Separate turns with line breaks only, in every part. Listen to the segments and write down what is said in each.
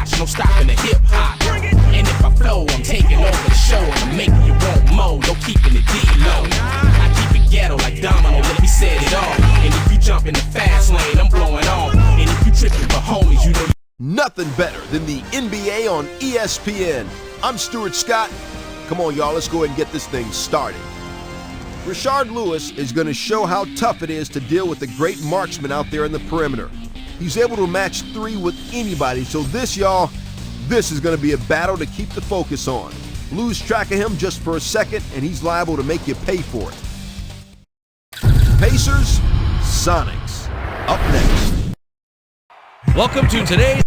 watch, no stopping the hip-hop. And if I flow, I'm taking over the show. I'm making you want more, no keeping it D-low. I keep it ghetto like Domino, let me set it off. And if you jump in the fast lane, I'm blowing off. And if you tripping for homies, you know.
Nothing better than the NBA on ESPN. I'm Stuart Scott. Come on, y'all, let's go ahead and get this thing started. Rashard Lewis is going to show how tough it is to deal with the great marksman out there in the perimeter. He's able to match three with anybody, so this, y'all, this is going to be a battle to keep the focus on. Lose track of him just for a second, and he's liable to make you pay for it. Pacers, Sonics. Up next.
Welcome to today's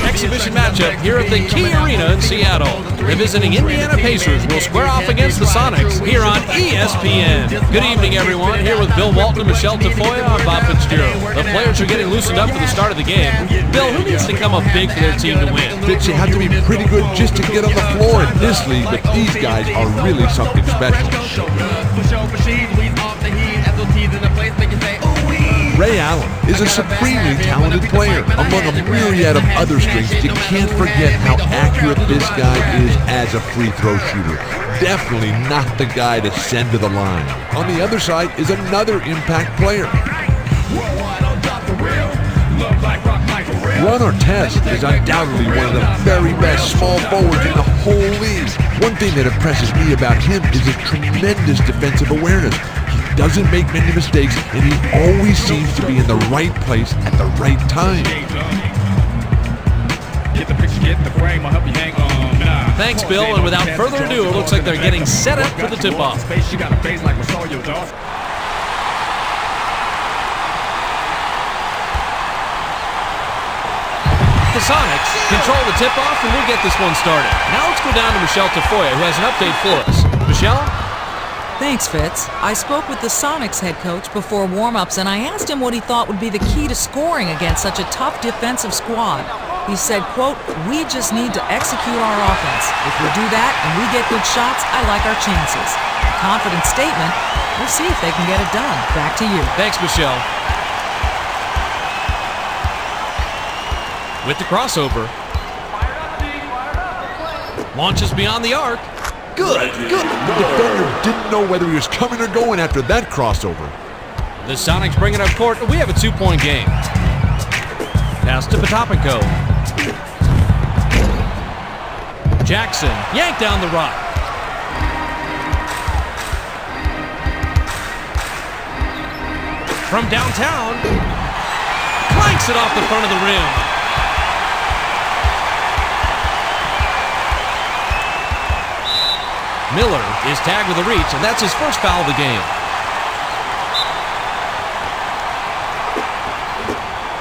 exhibition matchup here at the Key Arena in Seattle. The visiting Indiana Pacers will square off against the Sonics here on ESPN. Good evening, everyone. Here with Bill Walton and Michelle Tafoya. I'm Bob Fitzgerald. The players are getting loosened up for the start of the game. Bill, who needs to come up big for their team to win?
Fitz, you have to be pretty good just to get on the floor in this league, but these guys are really something special. Ray Allen is a supremely talented player. Among a myriad of other strengths, you can't forget how accurate this guy is as a free throw shooter. Definitely not the guy to send to the line. On the other side is another impact player. Ron Artest is undoubtedly one of the very best small forwards in the whole league. One thing that impresses me about him is his tremendous defensive awareness. He doesn't make many mistakes, and he always seems to be in the right place at the right time.
Get the picture, get the frame, I'll help you hang on.
Thanks, Bill, and without further ado, it looks like they're getting set up for the tip-off.
You got a face like Rosario, dog.
The Sonics control the tip-off, and we'll get this one started. Now let's go down to Michelle Tafoya, who has an update for us. Michelle?
Thanks, Fitz. I spoke with the Sonics head coach before warm-ups, and I asked him what he thought would be the key to scoring against such a tough defensive squad. He said, quote, "We just need to execute our offense. If we do that and we get good shots, I like our chances." A confident statement. We'll see if they can get it done. Back to you.
Thanks, Michelle. With the crossover. Launches beyond the arc.
Good. The defender didn't know whether he was coming or going after that crossover.
The Sonics bring it up court, and we have a 2-point game. Pass to Potapenko. Jackson yanked down the rock. From downtown, clanks it off the front of the rim. Miller is tagged with a reach, and that's his first foul of the game.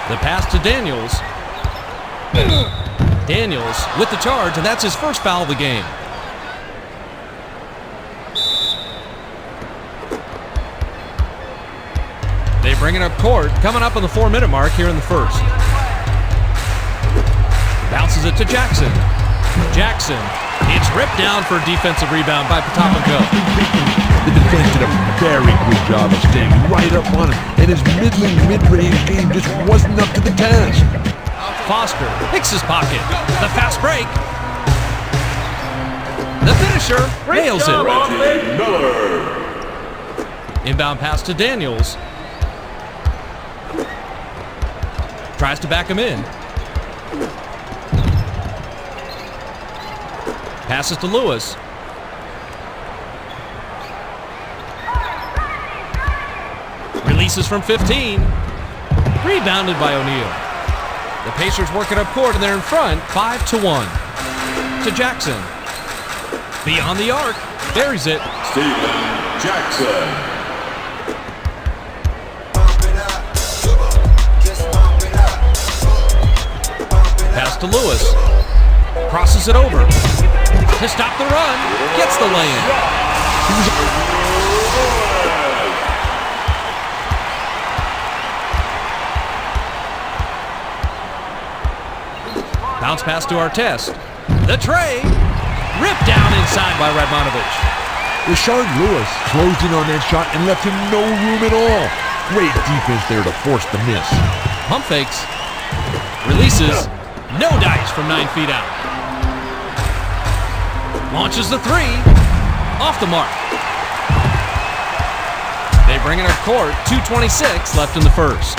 The pass to Daniels. Daniels with the charge, and that's his first foul of the game. They bring it up court, coming up on the 4-minute mark here in the first. Bounces it to Jackson. Jackson, it's ripped down for a defensive rebound by Potapenko.
The defense did a very good job of staying right up on him, and his middling mid-range game just wasn't up to the task.
Foster picks his pocket. The fast break. The finisher nails it. Inbound pass to Daniels. Tries to back him in. Passes to Lewis. Releases from 15. Rebounded by O'Neal. The Pacers work it up court, and they're in front, 5-1. To Jackson. Beyond the arc. Buries it.
Steven Jackson.
Pass to Lewis. Crosses it over. To stop the run. Gets the lay-in. Bounce pass to Artest. The tray. Ripped down inside by Radmanovich.
Rashard Lewis closed in on that shot and left him no room at all. Great defense there to force the miss.
Pump fakes. Releases. No dice from 9 feet out. Launches the three. Off the mark. They bring it up court. 2:26 left in the first.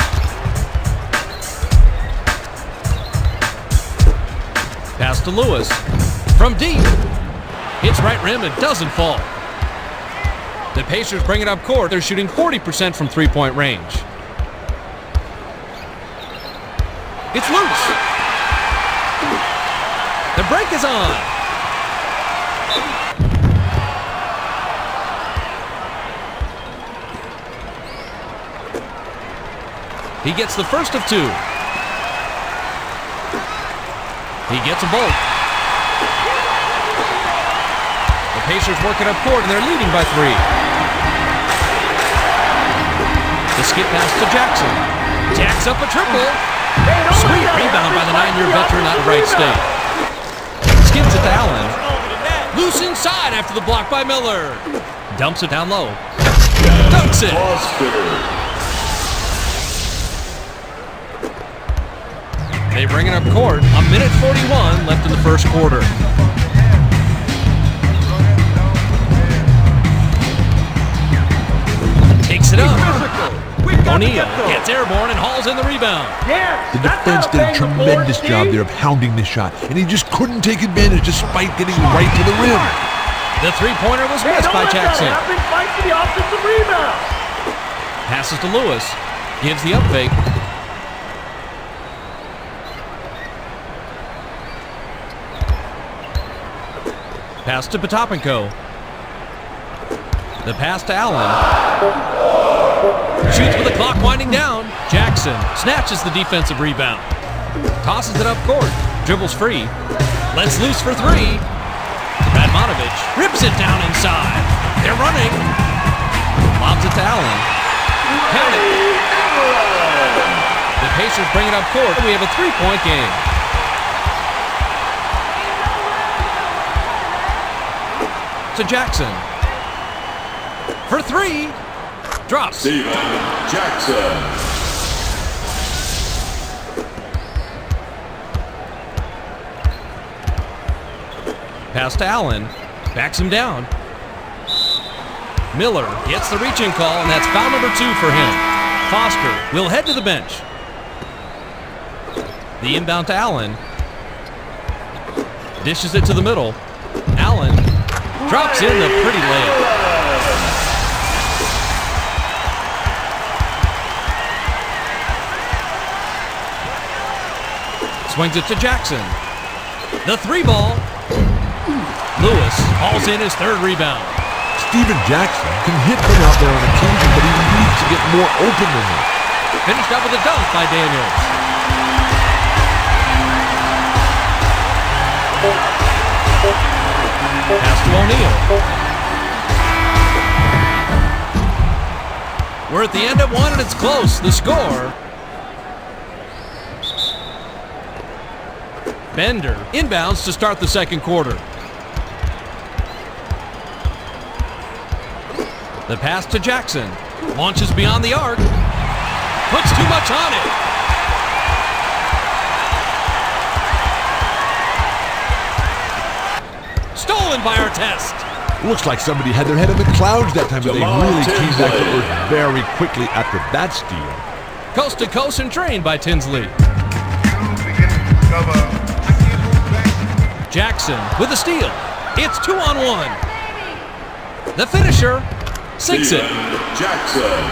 Pass to Lewis. From deep. Hits right rim and doesn't fall. The Pacers bring it up court. They're shooting 40% from three-point range. It's loose. The break is on. He gets the first of two. He gets a bolt. The Pacers work it up court, and they're leading by 3. The skip pass to Jackson. Jacks up a triple. Sweet rebound by the 9-year veteran out of Wright State. Skips it to Allen. Loose inside after the block by Miller. Dumps it down low. Dunks it. They bring it up court. 1:41 left in the first quarter. Takes it up. O'Neal gets airborne and hauls in the rebound.
The defense did a tremendous job there of hounding this shot, and he just couldn't take advantage despite getting right to the rim.
The three-pointer was missed by Jackson. Passes to Lewis. Gives the up fake. Pass to Potapenko. The pass to Allen. Shoots with the clock winding down. Jackson snatches the defensive rebound. Tosses it up court. Dribbles free. Lets loose for 3. Radmanovich rips it down inside. They're running. Lobs it to Allen. Count it. The Pacers bring it up court. We have a 3-point game. To Jackson. For 3. Drops.
Steven Jackson.
Pass to Allen. Backs him down. Miller gets the reach-in call, and that's foul number 2 for him. Foster will head to the bench. The inbound to Allen. Dishes it to the middle. Allen drops in the pretty layup. Swings it to Jackson. The 3-ball. Lewis hauls in his 3rd rebound.
Steven Jackson can hit them out there on occasion, but he needs to get more open than that.
Finished up with a dunk by Daniels. Pass to O'Neal. We're at the end of 1 and it's close. The score. Bender inbounds to start the second quarter. The pass to Jackson. Launches beyond the arc. Puts too much on it. Stolen by Artest.
Looks like somebody had their head in the clouds that time, but they really came back to earth very quickly after that steal.
Coast to coast and trained by Tinsley. Jackson with the steal. It's 2-on-1. The finisher sinks it.
Jackson.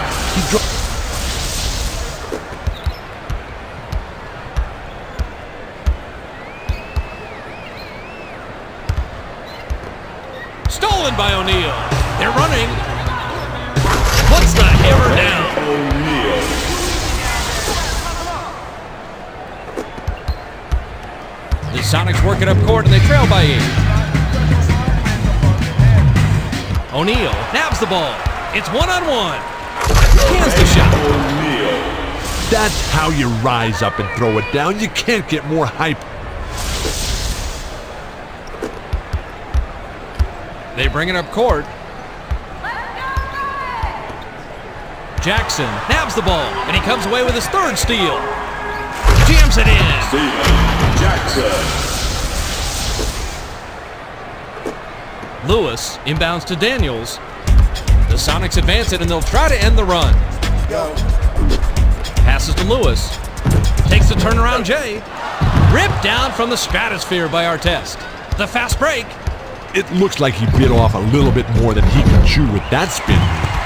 Stolen by O'Neal. They're running. Puts the hammer down.
O'Neal.
The Sonics work it up court and they trail by 8. O'Neal nabs the ball. It's 1-on-1. Cans the shot.
O'Neal.
That's how you rise up and throw it down. You can't get more hype. They bring it up court.
Jackson nabs the ball, and he comes away with his third steal. Jams it in.
Steven Jackson.
Lewis inbounds to Daniels. The Sonics advance it, and they'll try to end the run. Passes to Lewis. Takes the turnaround Jay. Ripped down from the stratosphere by Artest. The fast break.
It looks like he bit off a little bit more than he can chew with that spin.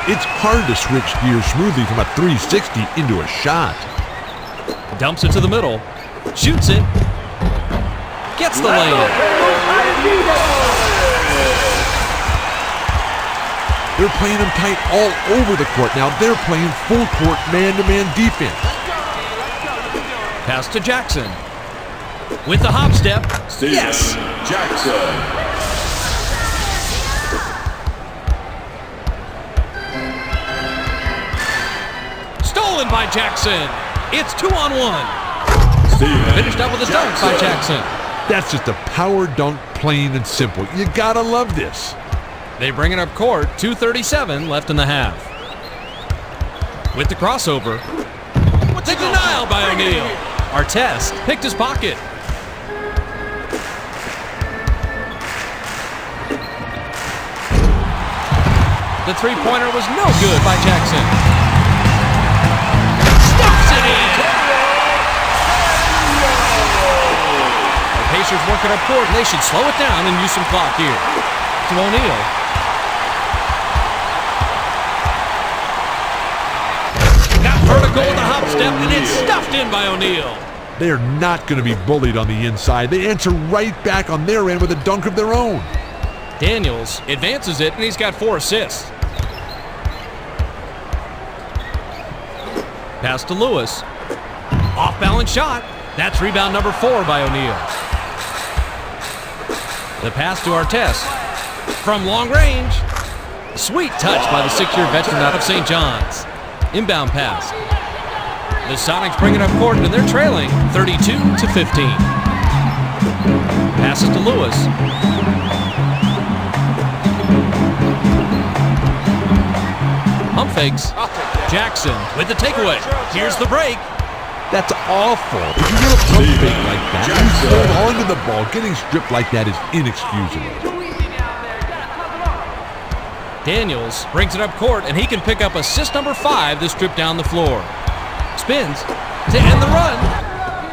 It's hard to switch gears smoothly from a 360 into a shot.
Dumps it to the middle. Shoots it. Gets the lay-in.
They're playing him tight all over the court. Now they're playing full court man-to-man defense.
Pass to Jackson. With the hop step.
Steven
Yes!
Jackson.
Stolen by Jackson. It's 2-on-1.
Steven
Finished up with a dunk by Jackson.
That's just a power dunk, plain and simple. You gotta love this.
They bring it up court. 2:37 left in the half. With the crossover. The denial by O'Neal. Artest picked his pocket. The three-pointer was no good by Jackson. Stuffs it in! The Pacers work it up court, and they should slow it down and use some clock here. To O'Neal. Got vertical with a hop step, and it's stuffed in by O'Neal.
They're not going to be bullied on the inside. They answer right back on their end with a dunk of their own.
Daniels advances it, and he's got 4 assists. Pass to Lewis. Off-balance shot. That's rebound number 4 by O'Neal. The pass to Artest. From long range. Sweet touch by the 6-year veteran out of St. John's. Inbound pass. The Sonics bring it up court, and they're trailing 32-15. Passes to Lewis. Pump fakes. Jackson with the takeaway. Here's the break.
That's awful. If you get a pump fake like that, you hold on to the ball. Getting stripped like that is inexcusable.
Daniels brings it up court, and he can pick up assist number 5 to strip down the floor. Spins to end the run.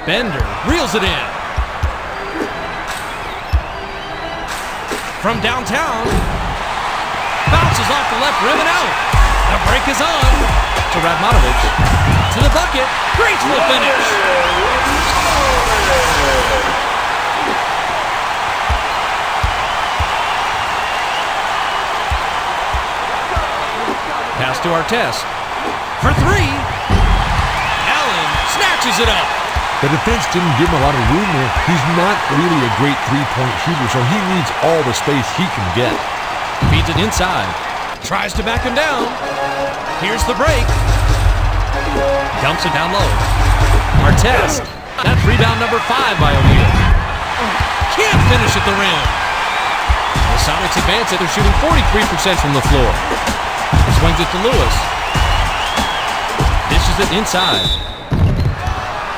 Bender reels it in. From downtown. Bounces off the left rim and out. The break is on. To Radmanovic. To the bucket. Graceful finish. Pass to Artest. For 3. Allen snatches it up.
The defense didn't give him a lot of room there. He's not really a great three-point shooter, so he needs all the space he can get.
Feeds it inside. Tries to back him down. Here's the break. Dumps it down low. Artest. That's rebound number 5 by O'Neal. Can't finish at the rim. The Sonics advance it. They're shooting 43% from the floor. Swings it to Lewis. Dishes it inside.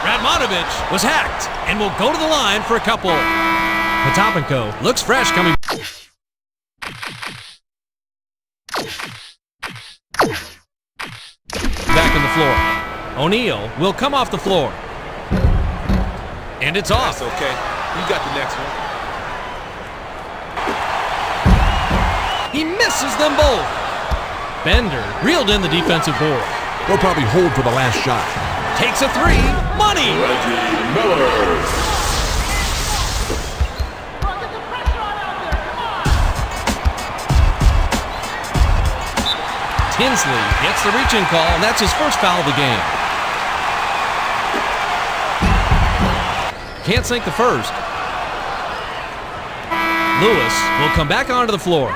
Radmanovic was hacked and will go to the line for a couple. Potapenko looks fresh coming. Back on the floor. O'Neal will come off the floor. And it's off.
That's okay. You got the next one.
He misses them both. Bender reeled in the defensive board.
They'll probably hold for the last shot.
Takes a 3. Money.
Reggie Miller.
Tinsley gets the reach-in call, and that's his first foul of the game. Can't sink the first. Lewis will come back onto the floor.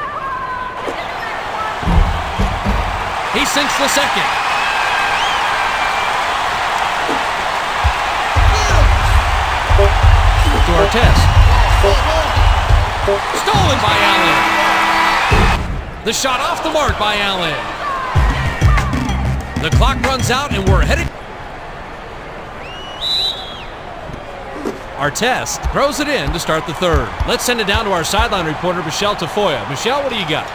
He sinks the second. To Artest. Stolen by Allen. The shot off the mark by Allen. The clock runs out and we're headed. Artest throws it in to start the third. Let's send it down to our sideline reporter, Michelle Tafoya. Michelle, what do you got?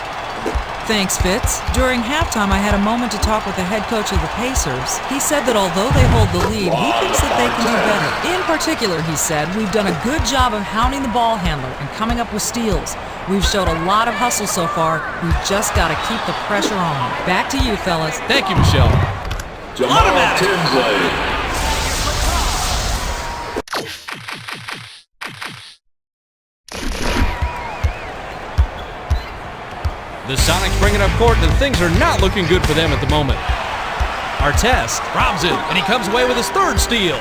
Thanks, Fitz. During halftime, I had a moment to talk with the head coach of the Pacers. He said that although they hold the lead, he thinks that they can do better. In particular, he said, we've done a good job of hounding the ball handler and coming up with steals. We've showed a lot of hustle so far. We've just got to keep the pressure on. Back to you, fellas.
Thank you, Michelle.
Automatic. Tinsley.
The Sonics bring it up court, and things are not looking good for them at the moment. Artest robs it, and he comes away with his third steal.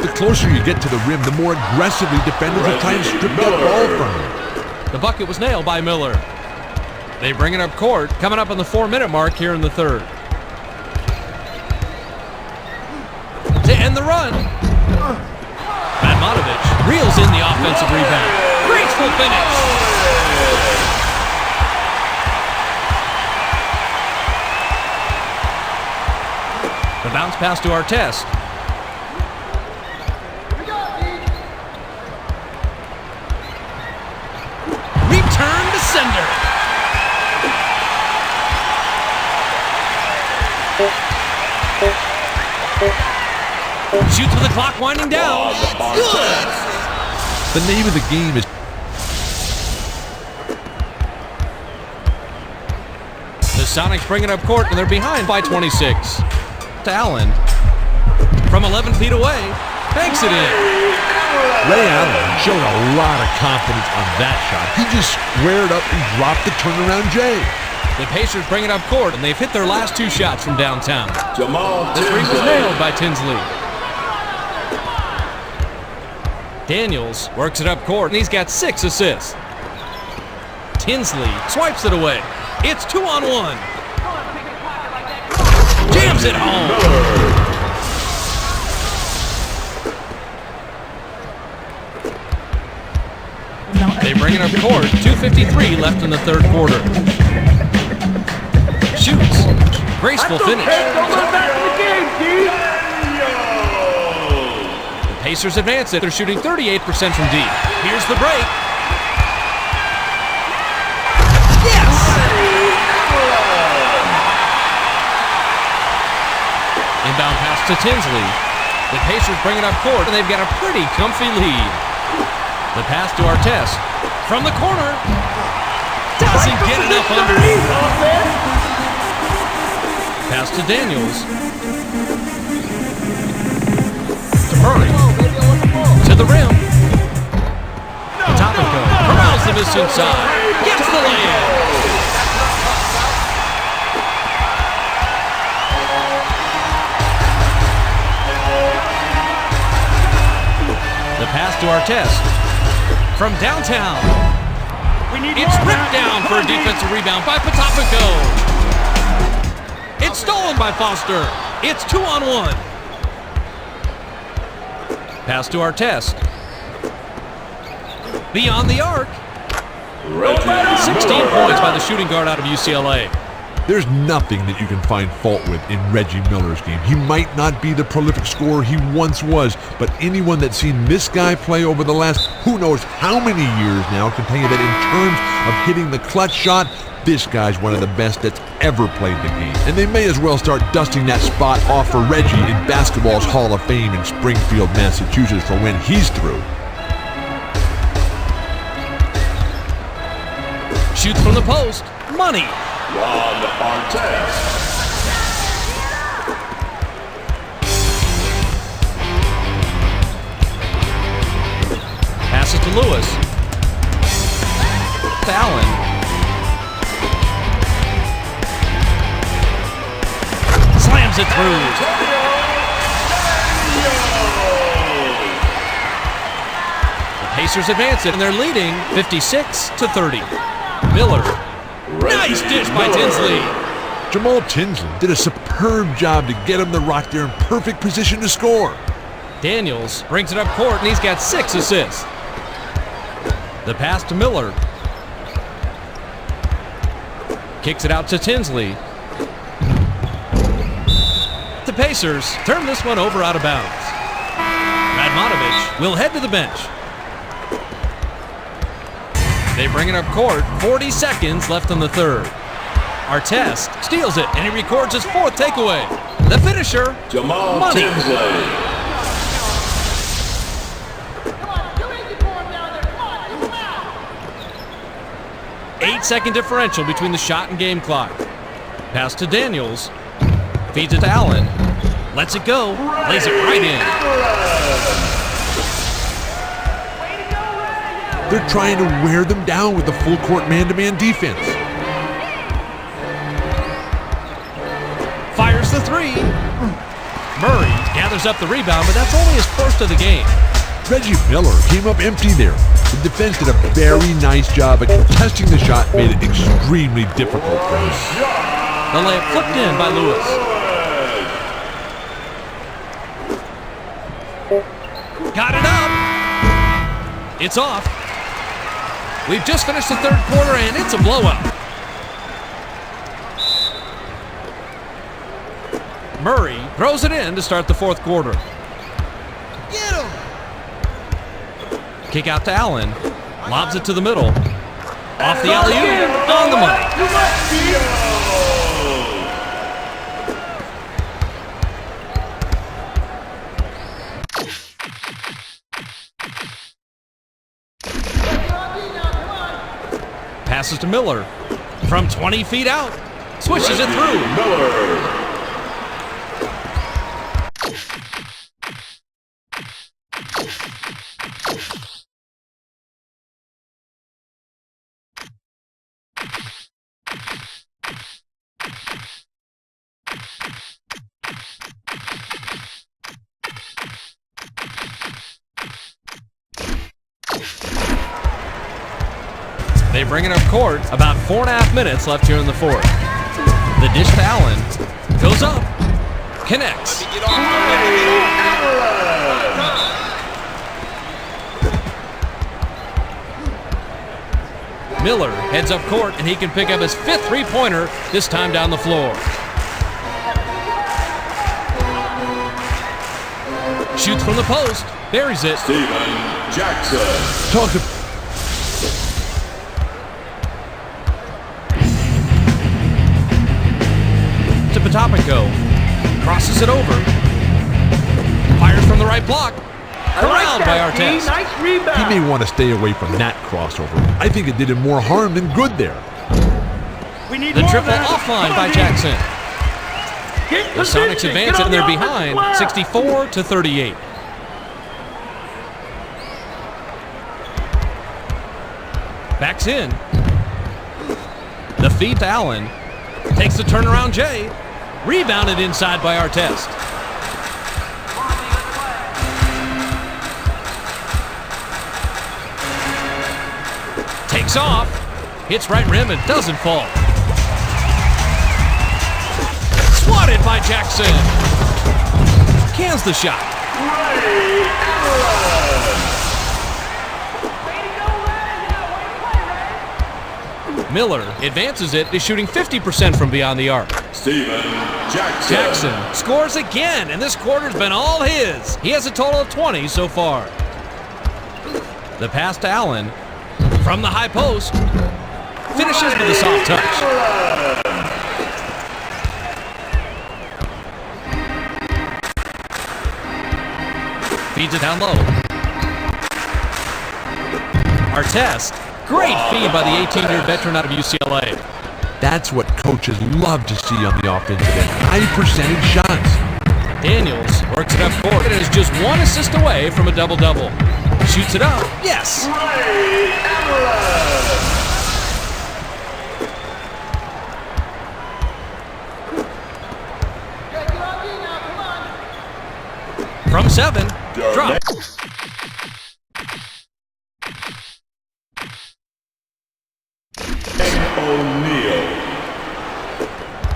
The closer you get to the rim, the more aggressively defenders will try and strip that ball from you.
The bucket was nailed by Miller. They bring it up court, coming up on the 4-minute mark here in the third. To end the run, Radmanovic reels in the offensive rebound. Graceful finish. The bounce pass to Artest. Return to sender. Shoots with the clock winding down. Good.
The name of the game is...
The Sonics bring it up court, and they're behind by 26. To Allen. From 11 feet away. Banks it in.
Ray Allen showed a lot of confidence on that shot. He just squared up and dropped the turnaround J.
The Pacers bring it up court, and they've hit their last two shots from downtown. The three was nailed by Tinsley. Daniels works it up court, and he's got 6 assists. Tinsley swipes it away. It's 2-on-1. Jams it home. They bring it up court. 2:53 left in the third quarter. Shoots. Graceful finish. The Pacers advance it. They're shooting 38% from deep. Here's the break. Yes! Inbound pass to Tinsley. The Pacers bring it up court, and they've got a pretty comfy lead. The pass to Artest. From the corner. Doesn't get enough underneath. Pass to Daniels. To Murray. To the rim. Topico corrals the miss inside. Gets the layup. The pass to Artest. From downtown. It's ripped down for a defensive rebound by Potapico. It's stolen by Foster. It's 2-on-1. Pass to Artest. Beyond the arc. 16 points by the shooting guard out of UCLA.
There's nothing that you can find fault with in Reggie Miller's game. He might not be the prolific scorer he once was, but anyone that's seen this guy play over the last who knows how many years now can tell you that in terms of hitting the clutch shot, this guy's one of the best that's ever played the game. And they may as well start dusting that spot off for Reggie in basketball's Hall of Fame in Springfield, Massachusetts for when he's through.
Shoots from the post. Money.
Ron Artest.
Passes to Lewis. To Allen. Slams it through. The Pacers advance it, and they're leading 56-30. Miller. Nice dish by Tinsley.
Jamal Tinsley did a superb job to get him the rock there in perfect position to score.
Daniels brings it up court, and he's got 6 assists. The pass to Miller. Kicks it out to Tinsley. the Pacers turn this one over out of bounds. Radmanovich will head to the bench. They bring it up court, 40 seconds left in the third. Artest steals it, and he records his fourth takeaway. The finisher, Money.
Tinsley.
8-second differential between the shot and game clock. Pass to Daniels. Feeds it to Allen. Lets it go. Lays it right in.
They're trying to wear them down with the full court man-to-man defense.
Fires the three. Murray gathers up the rebound, but that's only his first of the game.
Reggie Miller came up empty there. The defense did a very nice job at contesting the shot, made it extremely difficult for him.
The layup flipped in by Lewis. Got it up. It's off. We've just finished the third quarter, and it's a blowout. Murray throws it in to start the fourth quarter. Get him! Kick out to Allen. Lobs it to the middle. Off the alley-oop, on the money. Passes to Miller. From 20 feet out. Swishes it through.
Miller.
They bring it up court. About 4.5 minutes left here in the fourth. The dish to Allen. Goes up. Connects. Miller heads up court, and he can pick up his fifth three-pointer, this time down the floor. Shoots from the post. Buries it.
Steven Jackson.
Talk to
Patopico. Crosses it over. Fires from the right block. Corralled by Artest.
Nice rebound.
He may want to stay away from that crossover. I think it did him more harm than good there.
We need
The
more
triple
of that.
offline
Come
by
on,
Jackson.
Get
The Sonics
position.
advance
Get
and they're
on the
behind,
offensive glass.
64-38. Backs in. The feed to Allen. Takes the turnaround Jay. Rebounded inside by Artest. Takes off. Hits right rim and doesn't fall. Swatted by Jackson. Cans the shot.
Ray Allen.
Miller advances it, is shooting 50% from beyond the arc.
Steven Jackson.
Jackson scores again, and this quarter's been all his. He has a total of 20 so far. The pass to Allen from the high post. Finishes with a soft touch. Feeds it down low. Artest. Great feed by the 18-year veteran out of UCLA.
That's what coaches love to see on the offensive end. High percentage shots.
Daniels works it up court and is just one assist away from a double-double. Shoots it up. Yes.
Ray Allen.
From 7. Drop.
O'Neal.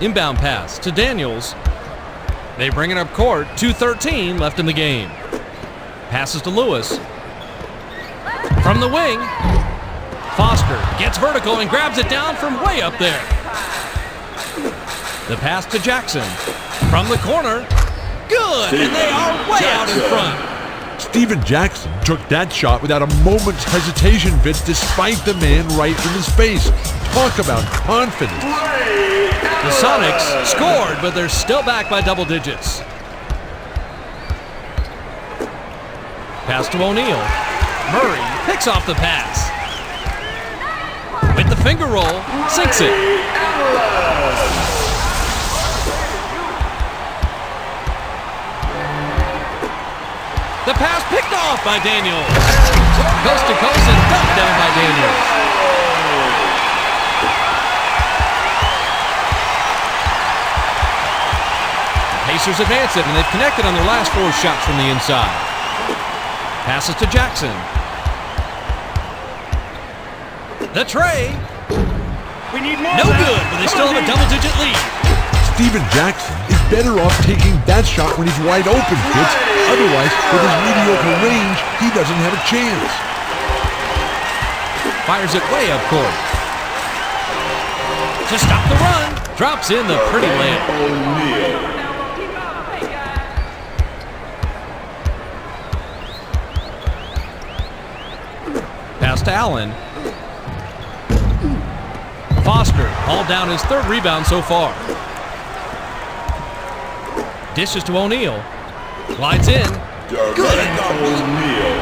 Inbound pass to Daniels. They bring it up court. 2:13 left in the game. Passes to Lewis. From the wing. Foster gets vertical and grabs it down from way up there. The pass to Jackson. From the corner. Good, and they are way out in front.
Steven Jackson took that shot without a moment's hesitation, Fitz, despite the man right in his face. Talk about confidence.
The Sonics scored, but they're still back by double digits. Pass to O'Neal. Murray picks off the pass. With the finger roll, sinks it. The pass picked off by Daniels. Coast to coast and dumped down by Daniels. The Pacers advance it, and they've connected on their last 4 shots from the inside. Passes to Jackson. The tray.
We need more.
No good, but they still have a double-digit lead.
Steven Jackson is better off taking that shot when he's wide open, Fitz. Otherwise, with his mediocre range, he doesn't have a chance.
Fires it way up court. To stop the run. Drops in the pretty layup.
O'Neal.
Pass to Allen. Foster hauled down his 3rd rebound so far. Dishes to O'Neal. Glides in. Good.
O'Neal.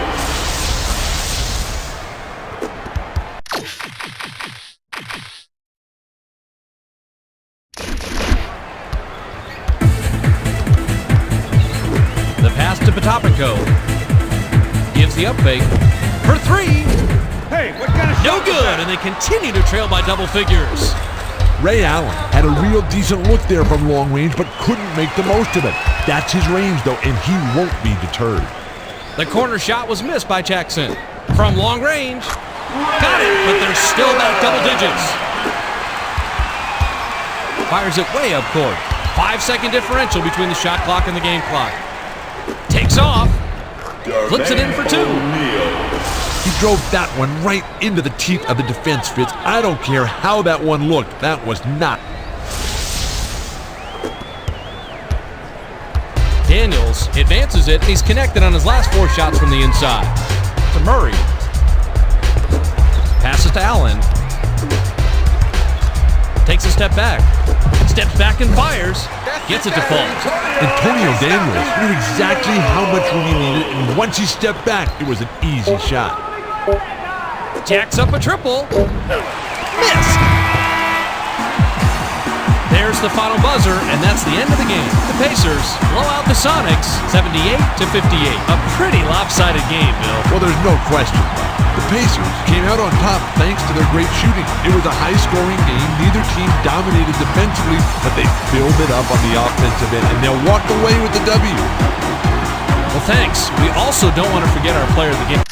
The pass to Potapico. Gives the up fake. For 3.
Hey, what kind of
No
shot was
good,
that?
and they continue to trail by double figures.
Ray Allen had a real decent look there from long range, but couldn't make the most of it. That's his range, though, and he won't be deterred.
The corner shot was missed by Jackson. From long range. Got it, but they're still back double digits. Fires it way up court. 5-second differential between the shot clock and the game clock. Takes off. Flips it in for 2.
He drove that one right into the teeth of the defense, Fitz. I don't care how that one looked. That was not.
Daniels advances it, and he's connected on his last 4 shots from the inside. To Murray. Passes to Allen. Takes a step back. Steps back and fires. Gets it to fall.
Antonio Daniels knew exactly how much room he needed, and once he stepped back, it was an easy shot.
Jacks up a triple. Missed. There's the final buzzer, and that's the end of the game. The Pacers blow out the Sonics 78-58. A pretty lopsided game, Bill.
Well, there's no question. The Pacers came out on top thanks to their great shooting. It was a high-scoring game. Neither team dominated defensively, but they filled it up on the offensive end, and they'll walk away with the W.
Well, thanks. We also don't want to forget our player of the game.